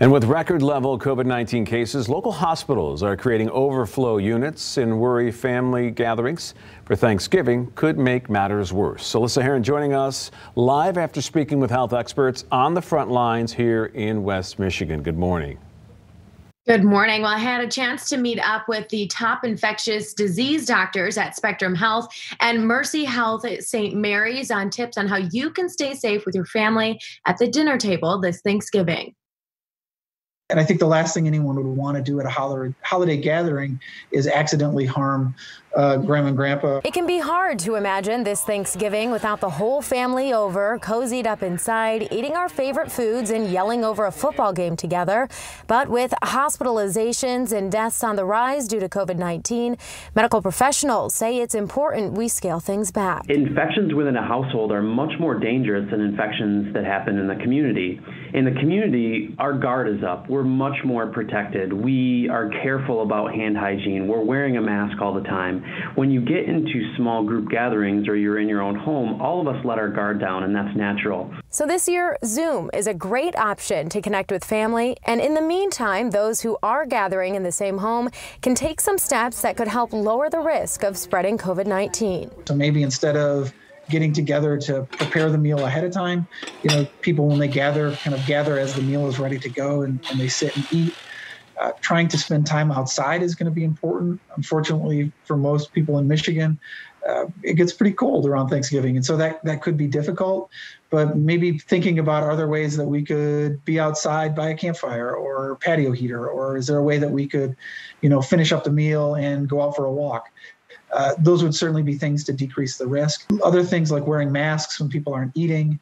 And with record level COVID-19 cases, local hospitals are creating overflow units and worry family gatherings for Thanksgiving could make matters worse. So Alyssa Heron joining us live after speaking with health experts on the front lines here in West Michigan. Good morning. Good morning. Well, I had a chance to meet up with the top infectious disease doctors at Spectrum Health and Mercy Health at St. Mary's on tips on how you can stay safe with your family at the dinner table this Thanksgiving. And I think the last thing anyone would want to do at a holiday gathering is accidentally harm grandma and grandpa. It can be hard to imagine this Thanksgiving without the whole family over, cozied up inside, eating our favorite foods and yelling over a football game together. But with hospitalizations and deaths on the rise due to COVID-19, medical professionals say it's important we scale things back. Infections within a household are much more dangerous than infections that happen in the community. In the community, our guard is up. We're much more protected. We are careful about hand hygiene. We're wearing a mask all the time. When you get into small group gatherings or you're in your own home, all of us let our guard down, and that's natural. So this year, Zoom is a great option to connect with family. And in the meantime, those who are gathering in the same home can take some steps that could help lower the risk of spreading COVID-19. So maybe instead of getting together to prepare the meal ahead of time, people when they gather, kind of gather as the meal is ready to go and they sit and eat. Trying to spend time outside is going to be important. Unfortunately, for most people in Michigan, it gets pretty cold around Thanksgiving. And so that could be difficult, but maybe thinking about, are there ways that we could be outside by a campfire or patio heater, or is there a way that we could, finish up the meal and go out for a walk? Those would certainly be things to decrease the risk. Other things like wearing masks when people aren't eating,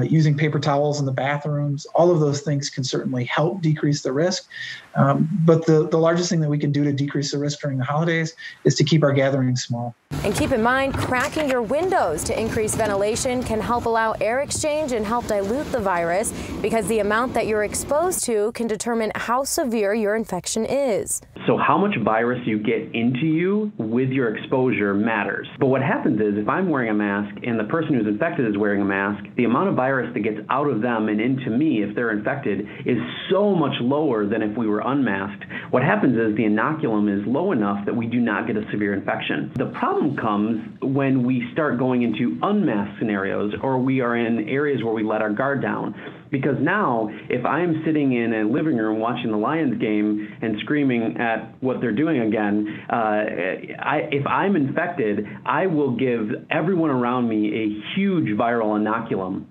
using paper towels in the bathrooms, all of those things can certainly help decrease the risk. But the largest thing that we can do to decrease the risk during the holidays is to keep our gatherings small. And keep in mind, cracking your windows to increase ventilation can help allow air exchange and help dilute the virus, because the amount that you're exposed to can determine how severe your infection is. So how much virus you get into you with your exposure matters. But what happens is, if I'm wearing a mask and the person who's infected is wearing a mask, the amount of virus that gets out of them and into me if they're infected is so much lower than if we were unmasked. What happens is the inoculum is low enough that we do not get a severe infection. The problem comes when we start going into unmasked scenarios, or we are in areas where we let our guard down. Because now, if I'm sitting in a living room watching the Lions game and screaming at what they're doing again, if I'm infected, I will give everyone around me a huge viral inoculum.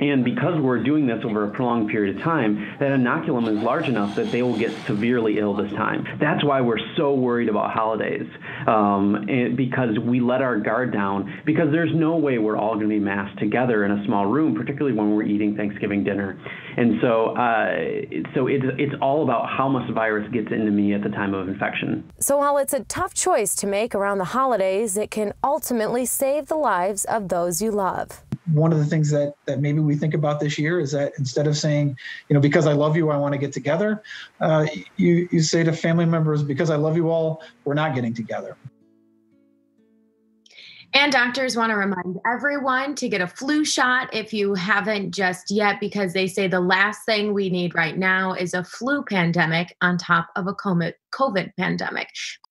And because we're doing this over a prolonged period of time, that inoculum is large enough that they will get severely ill this time. That's why we're so worried about holidays, because we let our guard down, because there's no way we're all going to be masked together in a small room, particularly when we're eating Thanksgiving dinner. And so it's all about how much virus gets into me at the time of infection. So while it's a tough choice to make around the holidays, it can ultimately save the lives of those you love. One of the things that maybe we think about this year is that instead of saying, because I love you, I want to get together, you say to family members, because I love you all, we're not getting together. And doctors want to remind everyone to get a flu shot if you haven't just yet, because they say the last thing we need right now is a flu pandemic on top of a COVID pandemic.